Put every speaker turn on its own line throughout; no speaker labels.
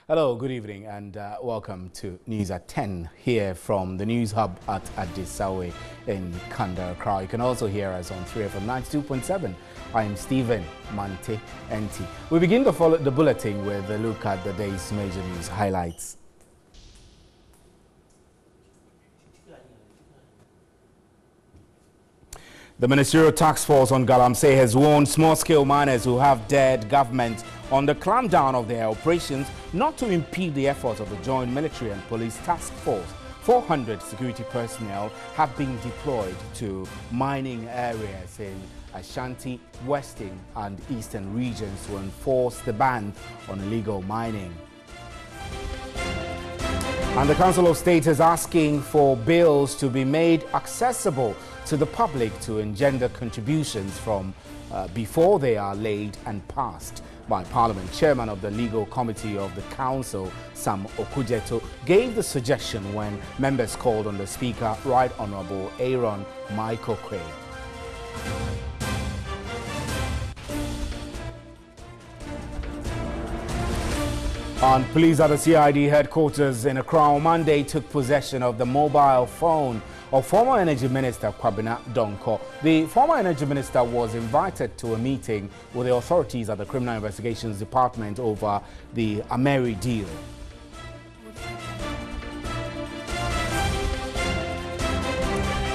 Hello, good evening, and welcome to News at 10 here from the News Hub at Adisawe in Kanda, Accra. You can also hear us on 3FM 92.7. I am Stephen Mante Enti. We begin the bulletin with a look at the day's major news highlights. The Ministerial Task Force on Galamsey has warned small-scale miners who have dared government on the clampdown of their operations not to impede the efforts of the Joint Military and Police Task Force. 400 security personnel have been deployed to mining areas in Ashanti, Western and Eastern regions to enforce the ban on illegal mining. And the Council of State is asking for bills to be made accessible to the public to engender contributions from before they are laid and passed by Parliament. Chairman of the Legal Committee of the Council, Sam Okujeto, gave the suggestion when members called on the Speaker, Right Honourable Aaron Michael Quay. And police at the CID headquarters in Accra on Monday took possession of the mobile phone of former Energy Minister Kwabena Donko. The former Energy Minister was invited to a meeting with the authorities at the Criminal Investigations Department over the Ameri deal.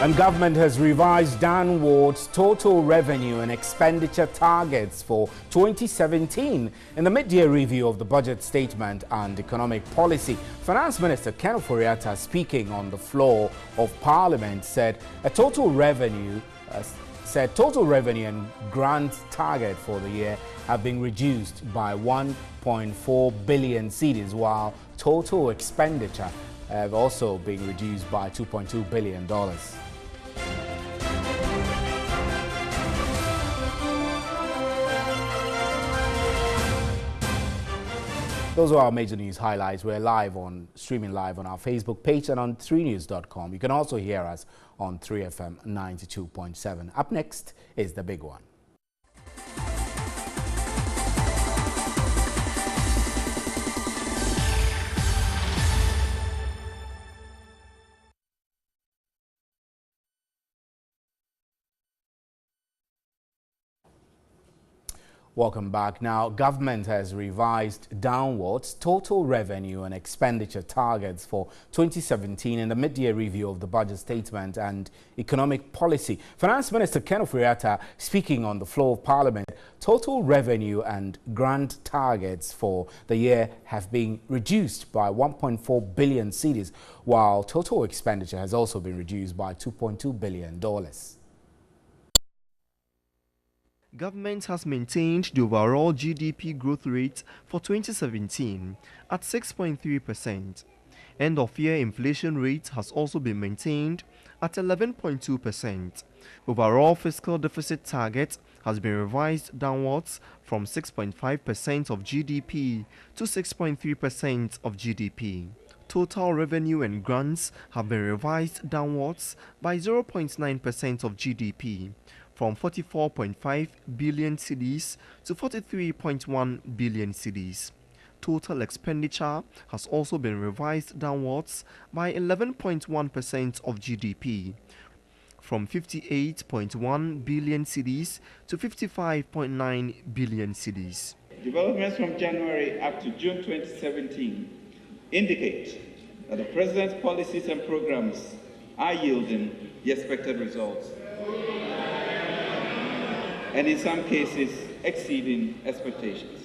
And government has revised downwards total revenue and expenditure targets for 2017 in the mid-year review of the budget statement and economic policy. Finance Minister Ken Ofori-Atta, speaking on the floor of Parliament, said total revenue and grant target for the year have been reduced by 1.4 billion cedis, while total expenditure have also been reduced by $2.2 billion. Those are our major news highlights. We're streaming live on our Facebook page and on 3news.com. You can also hear us on 3FM 92.7. Up next is The Big One. Welcome back. Now, government has revised downwards total revenue and expenditure targets for 2017 in the mid-year review of the budget statement and economic policy. Finance Minister Ken Ofori-Atta, speaking on the floor of Parliament, total revenue and grant targets for the year have been reduced by 1.4 billion cedis, while total expenditure has also been reduced by $2.2 billion.
Government has maintained the overall GDP growth rate for 2017 at 6.3%. End-of-year inflation rate has also been maintained at 11.2%. Overall fiscal deficit target has been revised downwards from 6.5% of GDP to 6.3% of GDP. Total revenue and grants have been revised downwards by 0.9% of GDP, from 44.5 billion cedis to 43.1 billion cedis. Total expenditure has also been revised downwards by 11.1% of GDP, from 58.1 billion cedis to 55.9 billion cedis.
Developments from January up to June 2017 indicate that the President's policies and programs are yielding the expected results, and in some cases exceeding expectations.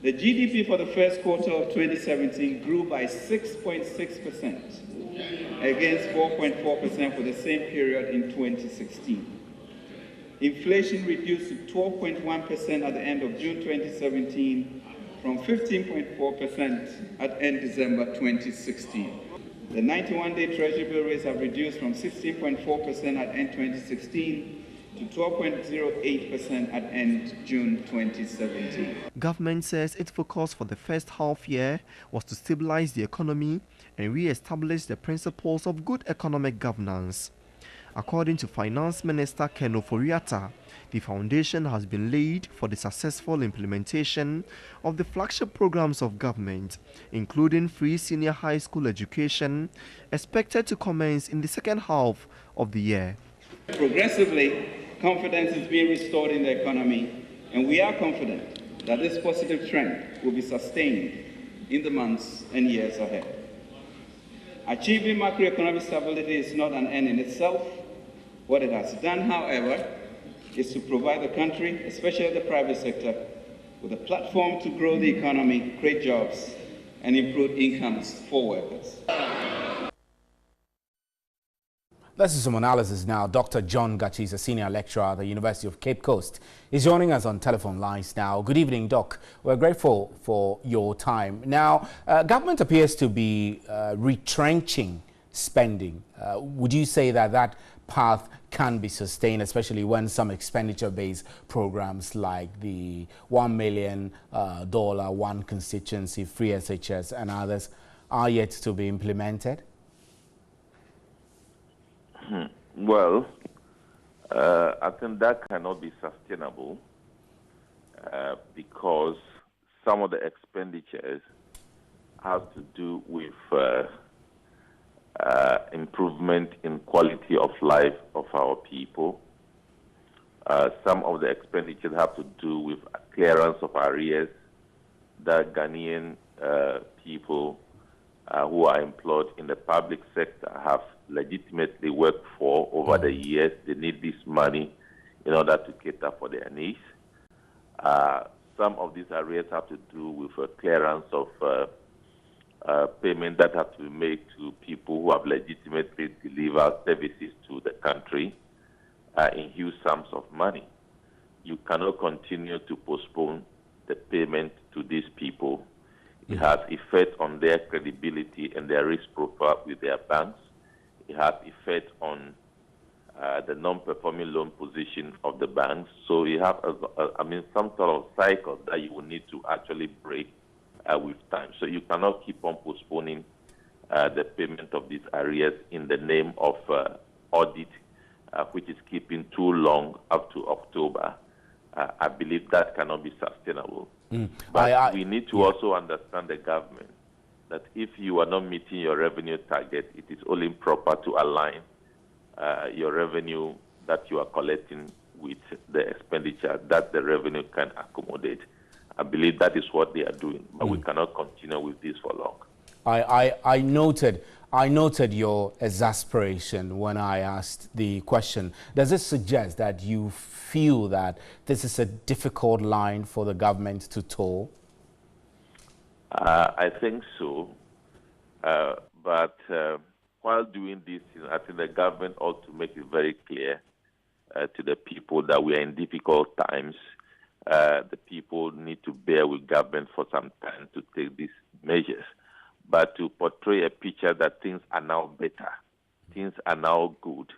The GDP for the first quarter of 2017 grew by 6.6% against 4.4% for the same period in 2016. Inflation reduced to 12.1% at the end of June 2017 from 15.4% at end December 2016. The 91-day Treasury bill rates have reduced from 16.4% at end 2016 to 12.08% at end June 2017.
Government says its focus for the first half year was to stabilize the economy and re-establish the principles of good economic governance. According to Finance Minister Ken Ofori-Atta, the foundation has been laid for the successful implementation of the flagship programs of government, including free senior high school education, expected to commence in the second half of the year.
Progressively, confidence is being restored in the economy, and we are confident that this positive trend will be sustained in the months and years ahead. Achieving macroeconomic stability is not an end in itself. What it has done, however, is to provide the country, especially the private sector, with a platform to grow the economy, create jobs, and improve incomes for workers.
Let's do some analysis now. Dr. John Gachi is a senior lecturer at the University of Cape Coast. He's joining us on telephone lines now. Good evening, Doc. We're grateful for your time. Now, government appears to be retrenching spending. Would you say that that path can be sustained, especially when some expenditure-based programs like the $1 million one constituency, free SHS, and others are yet to be implemented?
Well, I think that cannot be sustainable because some of the expenditures have to do with improvement in quality of life of our people. Some of the expenditures have to do with clearance of arrears that Ghanaian people who are employed in the public sector have legitimately worked for over the years. They need this money in order to cater for their needs. Some of these arrears have to do with clearance of payment that have to be made to people who have legitimately delivered services to the country in huge sums of money. You cannot continue to postpone the payment to these people. It has effect on their credibility and their risk profile with their banks. It has effect on the non-performing loan position of the banks. So you have, some sort of cycle that you will need to actually break with time. So you cannot keep on postponing the payment of these arrears in the name of audit, which is keeping too long up to October. I believe that cannot be sustainable. But we need to also understand the government that if you are not meeting your revenue target, it is only proper to align your revenue that you are collecting with the expenditure that the revenue can accommodate. I believe that is what they are doing, but we cannot continue with this for long.
I noted your exasperation when I asked the question. Does it suggest that you feel that this is a difficult line for the government to toe?
I think so. But while doing this, I think the government ought to make it very clear to the people that we are in difficult times. The people need to bear with government for some time to take these measures. But to portray a picture that things are now better, things are now good,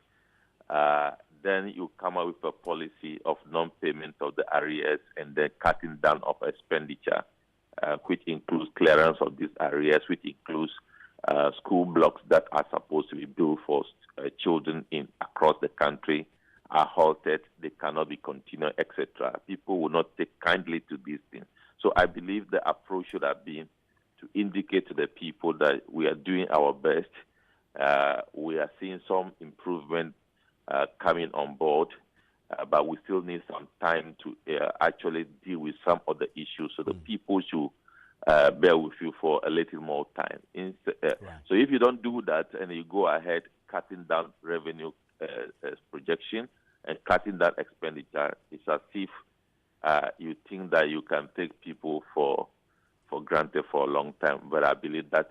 then you come up with a policy of non-payment of the arrears and then cutting down of expenditure, which includes clearance of these arrears, which includes school blocks that are supposed to be built for children across the country are halted, they cannot be continued, etc. People will not take kindly to these things. So I believe the approach should have been to indicate to the people that we are doing our best. We are seeing some improvement coming on board, but we still need some time to actually deal with some of the issues. So the people should bear with you for a little more time. So if you don't do that and you go ahead cutting down revenue projection and cutting down expenditure, it's as if you think that you can take people for granted for a long time, but I believe that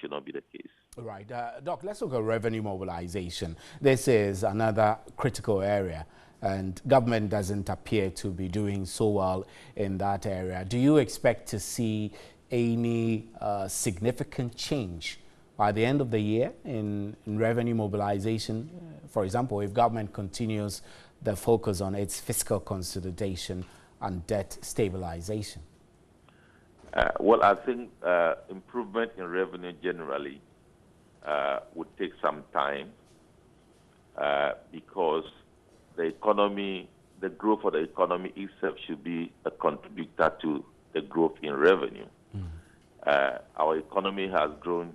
should not be the case.
Right. Doc, let's look at revenue mobilization. This is another critical area, and government doesn't appear to be doing so well in that area. Do you expect to see any significant change by the end of the year in revenue mobilization? For example, if government continues the focus on its fiscal consolidation and debt stabilization?
Well, I think improvement in revenue generally would take some time. because the economy, the growth of the economy itself should be a contributor to the growth in revenue. Our economy has grown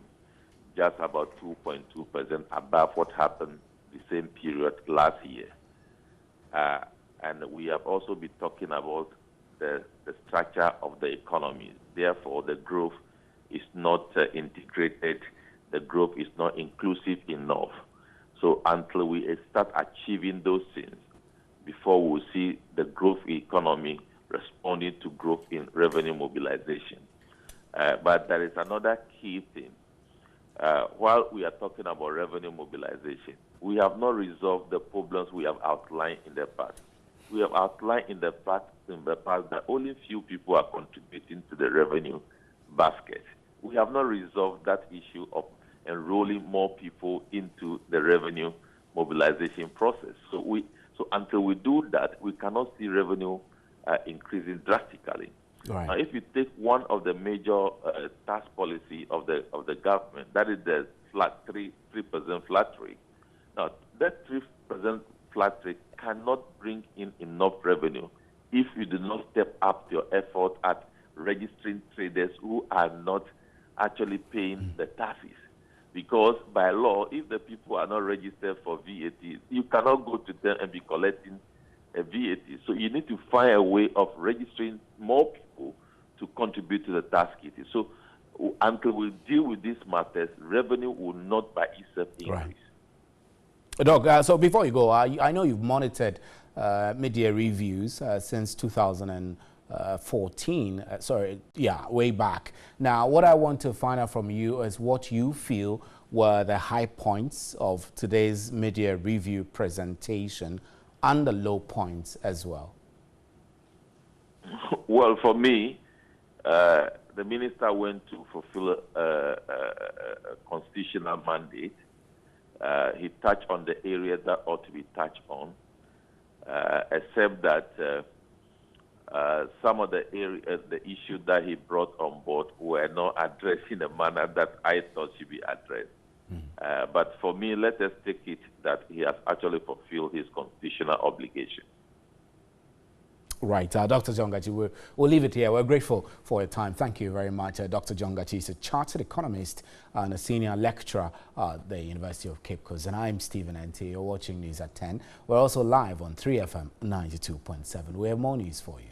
just about 2.2% above what happened the same period last year. And we have also been talking about the structure of the economy. Therefore, the growth is not integrated, the growth is not inclusive enough. So until we start achieving those things, before we see the growth economy responding to growth in revenue mobilization. But there is another key thing. While we are talking about revenue mobilization, we have not resolved the problems we have outlined in the past. We have outlined in the past that only few people are contributing to the revenue basket. We have not resolved that issue of enrolling more people into the revenue mobilization process. So until we do that, we cannot see revenue increasing drastically.
Right.
Now, if you take one of the major tax policy of the government, that is the 3% flat rate. Now, that 3% flat rate cannot bring in enough revenue if you do not step up your effort at registering traders who are not actually paying the taxes. Because by law, if the people are not registered for VAT, you cannot go to them and be collecting a VAT. So you need to find a way of registering more people to contribute to the tax kitty. So until we deal with these matters, revenue will not by itself increase.
Right. Doc, so before you go, I know you've monitored mid-year reviews since 2014. Way back. Now, what I want to find out from you is what you feel were the high points of today's mid-year review presentation and the low points as well.
Well, for me, the minister went to fulfill a constitutional mandate. He touched on the areas that ought to be touched on, except that some of the areas, the issues that he brought on board were not addressed in a manner that I thought should be addressed. But for me, let us take it that he has actually fulfilled his constitutional obligation.
Right. Dr. Jongachi, we'll leave it here. We're grateful for your time. Thank you very much. Dr. Jongachi is a chartered economist and a senior lecturer at the University of Cape Coast. And I'm Stephen Ente. You're watching News at 10. We're also live on 3FM 92.7. We have more news for you.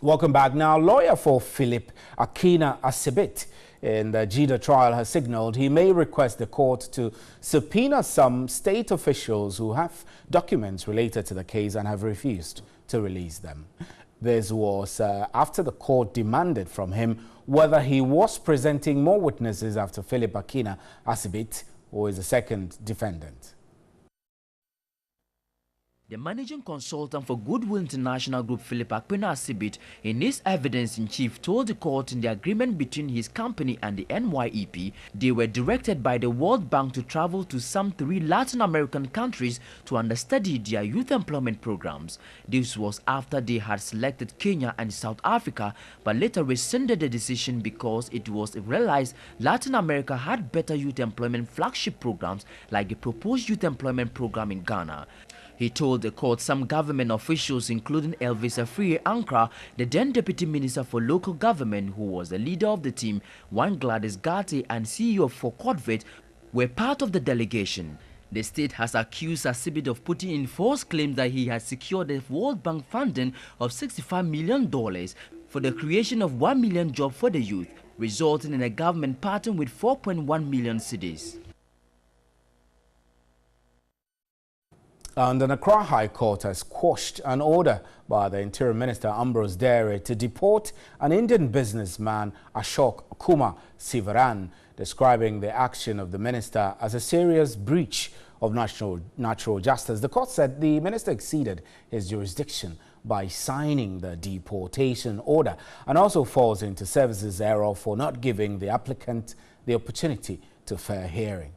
Welcome back. Now, lawyer for Philip Akina Asibit in the Jida trial has signaled he may request the court to subpoena some state officials who have documents related to the case and have refused to release them. This was after the court demanded from him whether he was presenting more witnesses after Philip Akina Asibit, who is the second defendant.
The managing consultant for Goodwill International Group, Philip Akina Asibit, in his evidence-in-chief, told the court in the agreement between his company and the NYEP, they were directed by the World Bank to travel to some 3 Latin American countries to understudy their youth employment programs. This was after they had selected Kenya and South Africa, but later rescinded the decision because it was realized Latin America had better youth employment flagship programs like the proposed youth employment program in Ghana. He told the court some government officials, including Elvis Afriye Ankra, the then Deputy Minister for Local Government, who was the leader of the team, one Gladys Garte and CEO of Focodvet, were part of the delegation. The state has accused Asibit of putting in false claims that he had secured the World Bank funding of $65 million for the creation of 1 million jobs for the youth, resulting in a government pattern with 4.1 million cedis.
And the Accra High Court has quashed an order by the Interior Minister Ambrose Dere to deport an Indian businessman Ashok Kumar Sivaran, describing the action of the minister as a serious breach of natural justice. The court said the minister exceeded his jurisdiction by signing the deportation order and also falls into services error for not giving the applicant the opportunity to fair hearing.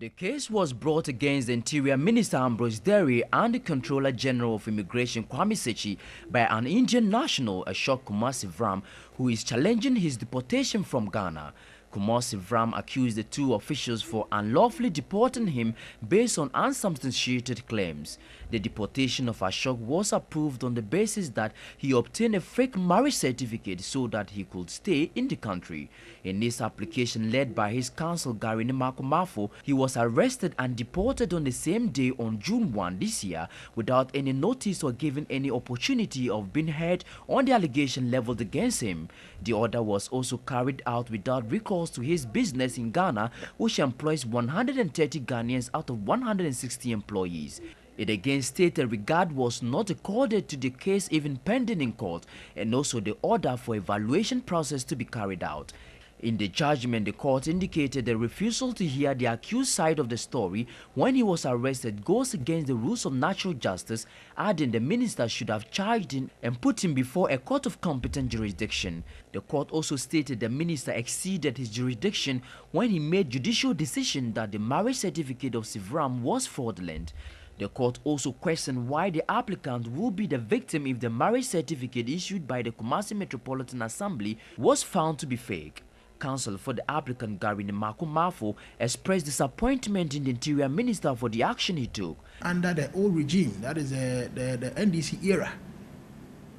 The case was brought against the Interior Minister Asiedu-Dartey and the Controller General of Immigration Kwame Sechi by an Indian national, Asiedu-Dartey, who is challenging his deportation from Ghana. Dartey accused the two officials for unlawfully deporting him based on unsubstantiated claims. The deportation of Ashok was approved on the basis that he obtained a fake marriage certificate so that he could stay in the country. In this application led by his counsel Gary Nemakumafo, he was arrested and deported on the same day on June 1 this year without any notice or given any opportunity of being heard on the allegation leveled against him. The order was also carried out without recourse to his business in Ghana, which employs 130 Ghanaians out of 160 employees. It again stated regard was not accorded to the case even pending in court, and also the order for evaluation process to be carried out. In the judgment, the court indicated the refusal to hear the accused side of the story when he was arrested goes against the rules of natural justice, adding the minister should have charged him and put him before a court of competent jurisdiction. The court also stated the minister exceeded his jurisdiction when he made judicial decision that the marriage certificate of Sivram was fraudulent. The court also questioned why the applicant will be the victim if the marriage certificate issued by the Kumasi Metropolitan Assembly was found to be fake. Counsel for the applicant Gary Nemakumafo expressed disappointment in the Interior Minister for the action he took.
Under the old regime, that is the NDC era,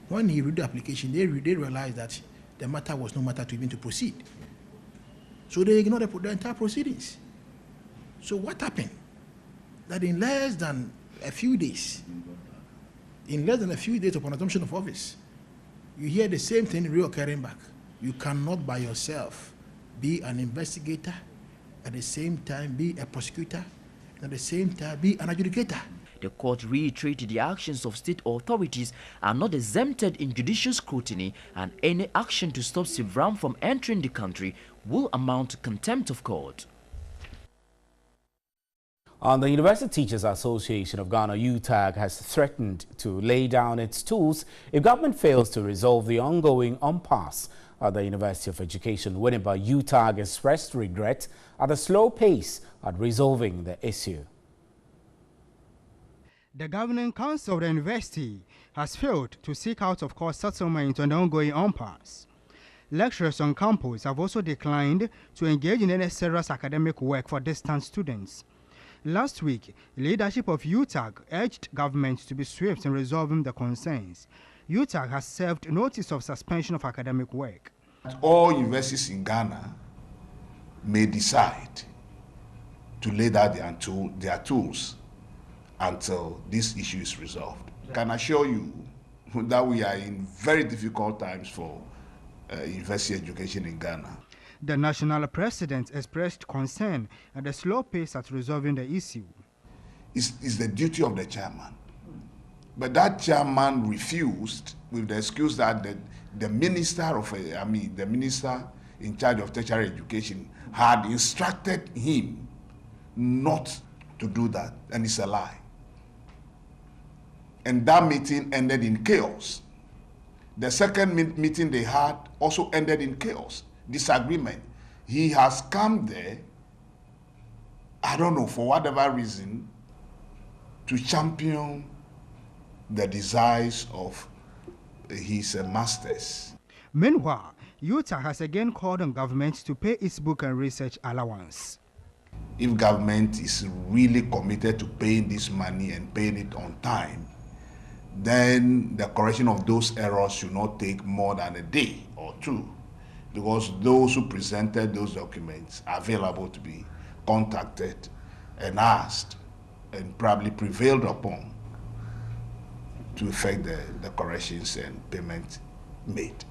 when he read the application, they realized that the matter was no matter to even to proceed. So they ignored the entire proceedings. So what happened? That in less than a few days upon assumption of office, you hear the same thing reoccurring back. You cannot by yourself be an investigator, at the same time be a prosecutor, and at the same time be an adjudicator.
The court reiterated the actions of state authorities are not exempted in judicial scrutiny, and any action to stop Sivram from entering the country will amount to contempt of court.
The University Teachers Association of Ghana, UTAG, has threatened to lay down its tools if government fails to resolve the ongoing impasse at the University of Education. Winneba UTAG expressed regret at the slow pace at resolving the issue.
The Governing Council of the University has failed to seek out of court settlement on the ongoing impasse. Lecturers on campus have also declined to engage in any serious academic work for distant students. Last week, leadership of UTAG urged government to be swift in resolving the concerns. UTAG has served notice of suspension of academic work.
All universities in Ghana may decide to lay down their tools until this issue is resolved. I can assure you that we are in very difficult times for university education in Ghana.
The national president expressed concern at the slow pace at resolving the issue.
It's the duty of the chairman. But that chairman refused with the excuse that the minister in charge of tertiary education had instructed him not to do that, and it's a lie. And that meeting ended in chaos. The second meeting they had also ended in chaos. Disagreement. He has come there, I don't know, for whatever reason, to champion the desires of his masters.
Meanwhile, UTAG has again called on government to pay its book and research allowance.
If government is really committed to paying this money and paying it on time, then the correction of those errors should not take more than a day or two, because those who presented those documents are available to be contacted and asked and probably prevailed upon to effect the corrections and payment made.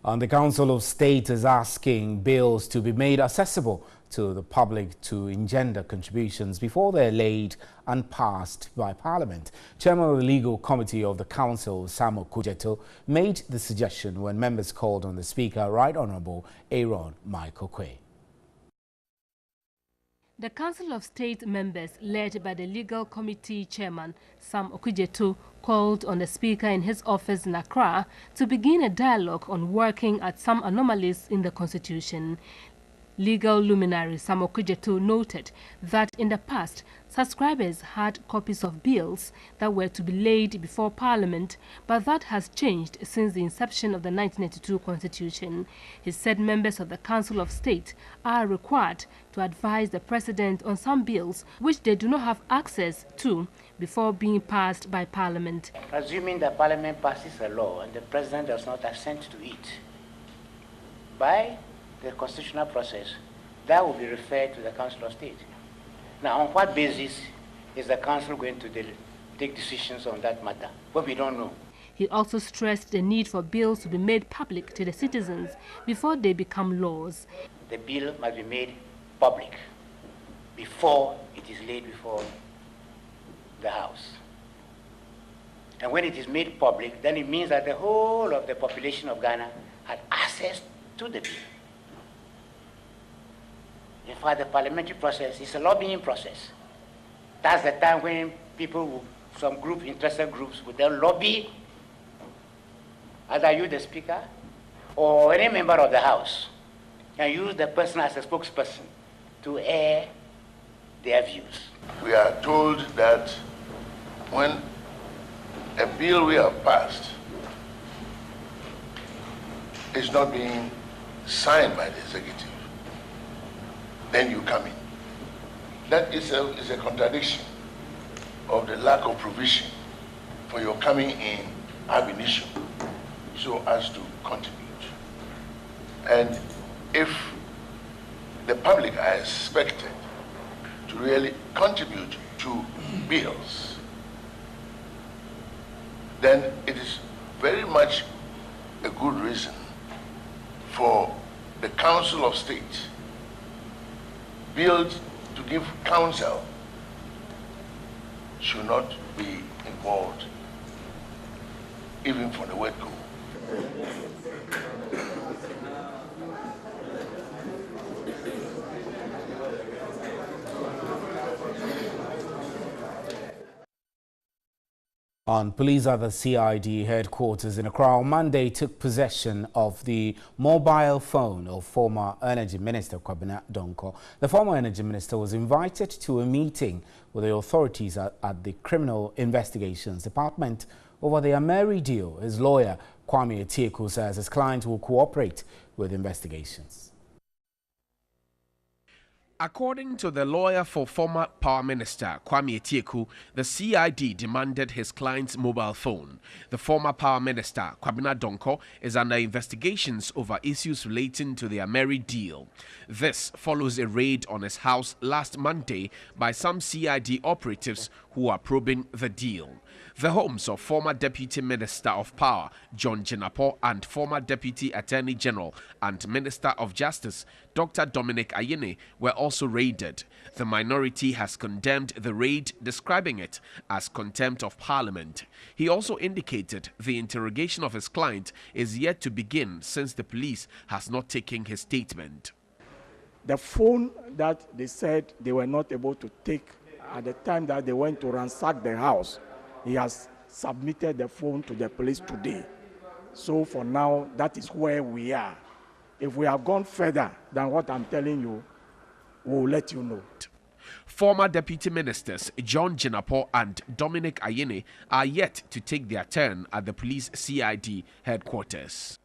And the Council of State is asking bills to be made accessible to the public to engender contributions before they're laid and passed by Parliament. Chairman of the Legal Committee of the Council, Sam Okujeto, made the suggestion when members called on the Speaker, Right Honourable Aaron Michael Quay.
The Council of State members, led by the Legal Committee Chairman, Sam Okujeto, called on the Speaker in his office in Accra to begin a dialogue on working at some anomalies in the Constitution. Legal luminary Sam Okujeto noted that in the past, subscribers had copies of bills that were to be laid before Parliament, but that has changed since the inception of the 1992 Constitution. He said members of the Council of State are required to advise the President on some bills which they do not have access to before being passed by Parliament.
Assuming that Parliament passes a law and the President does not assent to it, by the constitutional process, that will be referred to the Council of State. Now, on what basis is the Council going to take decisions on that matter? Well, we don't know.
He also stressed the need for bills to be made public to the citizens before they become laws.
The bill must be made public before it is laid before the House. And when it is made public, then it means that the whole of the population of Ghana had access to the bill. In fact, the parliamentary process is a lobbying process. That's the time when people, some group, interested groups, would then lobby, either you, the Speaker, or any member of the House, and use the person as a spokesperson to air their views.
We are told that when a bill we have passed is not being signed by the executive, then you come in. That is a contradiction of the lack of provision for your coming in ab initio so as to contribute. And if the public are expected to really contribute to bills, then it is very much a good reason for the Council of State bills to give counsel should not be involved, even for the word go.
On police at the CID headquarters in Accra on Monday took possession of the mobile phone of former Energy Minister Kwabena Donkor. The former Energy Minister was invited to a meeting with the authorities at the Criminal Investigations Department over the Ameri deal. His lawyer, Kwame Atieku, says his client will cooperate with investigations.
According to the lawyer for former Power Minister Kwame Atieku, the CID demanded his client's mobile phone. The former Power Minister Kwabena Donkor is under investigations over issues relating to the Ameri deal. This follows a raid on his house last Monday by some CID operatives who are probing the deal. The homes of former Deputy Minister of Power John Jinapor and former Deputy Attorney General and Minister of Justice Dr. Dominic Ayine were also raided. The minority has condemned the raid, describing it as contempt of Parliament. He also indicated the interrogation of his client is yet to begin since the police has not taken his statement.
The phone that they said they were not able to take at the time that they went to ransack the house, he has submitted the phone to the police today. So for now, that is where we are. If we have gone further than what I'm telling you, we'll let you know.
Former Deputy Ministers John Jinapor and Dominic Ayine are yet to take their turn at the police CID headquarters.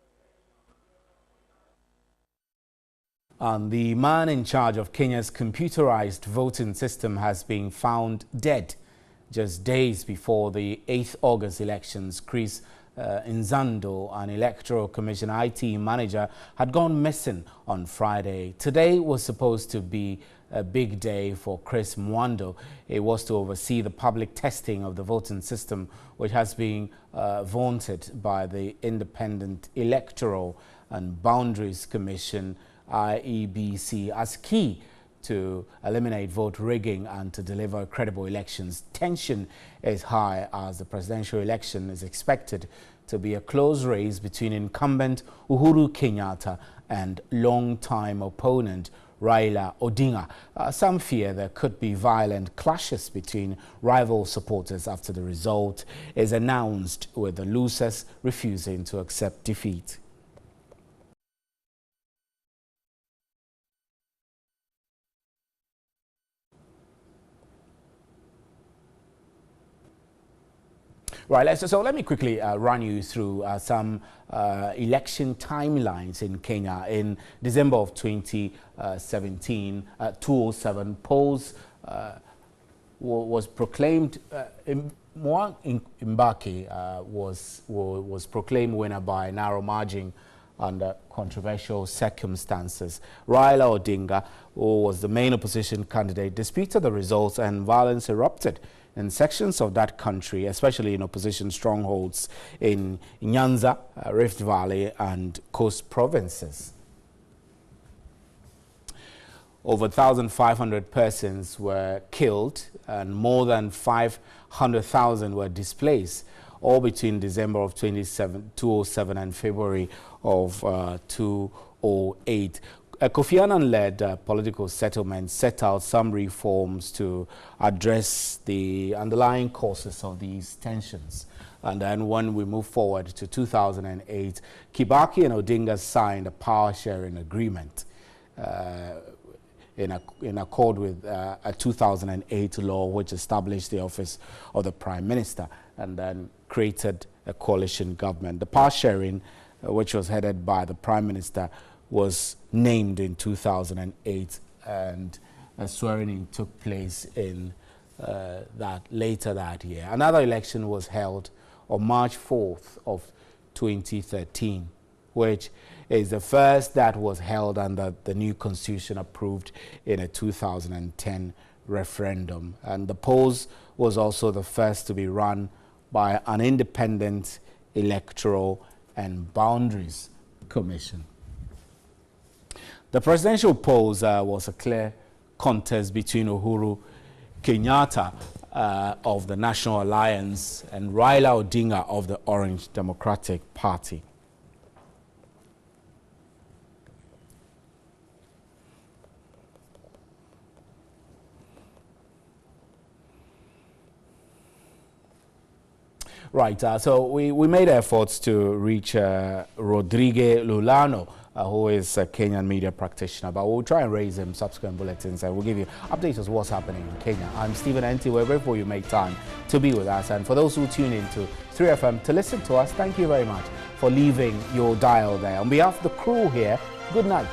And the man in charge of Kenya's computerized voting system has been found dead just days before the 8th August elections. Chris Nzando, an Electoral Commission IT manager, had gone missing on Friday. Today was supposed to be a big day for Chris Mwando. It was to oversee the public testing of the voting system, which has been vaunted by the Independent Electoral and Boundaries Commission, IEBC, as key to eliminate vote rigging and to deliver credible elections. Tension is high as the presidential election is expected to be a close race between incumbent Uhuru Kenyatta and long-time opponent Raila Odinga. Some fear there could be violent clashes between rival supporters after the result is announced, with the losers refusing to accept defeat. Right, so let me quickly run you through some election timelines in Kenya. In December of 2017, 207 polls was proclaimed. Mwai Kibaki was proclaimed winner by a narrow margin under controversial circumstances. Raila Odinga, who was the main opposition candidate, disputed the results, and violence erupted in sections of that country, especially in opposition strongholds in Nyanza, Rift Valley, and Coast provinces. Over 1,500 persons were killed and more than 500,000 were displaced, all between December of 2007 and February of 2008. A Kofi Annan-led political settlement set out some reforms to address the underlying causes of these tensions. And then when we move forward to 2008, Kibaki and Odinga signed a power-sharing agreement in accord with a 2008 law which established the office of the Prime Minister and then created a coalition government. The power-sharing, which was headed by the Prime Minister, was named in 2008, and a swearing-in took place in later that year. Another election was held on March 4th of 2013, which is the first that was held under the new constitution approved in a 2010 referendum. And the polls was also the first to be run by an independent electoral and boundaries commission. The presidential polls was a clear contest between Uhuru Kenyatta of the National Alliance and Raila Odinga of the Orange Democratic Party. Right, so we made efforts to reach Rodrigue Lulano, who is a Kenyan media practitioner, but we'll try and raise him subsequent bulletins and we'll give you updates on what's happening in Kenya. I'm Stephen Enti. We're grateful you make time to be with us, and for those who tune into 3FM to listen to us, thank you very much for leaving your dial there. On behalf of the crew here, good night.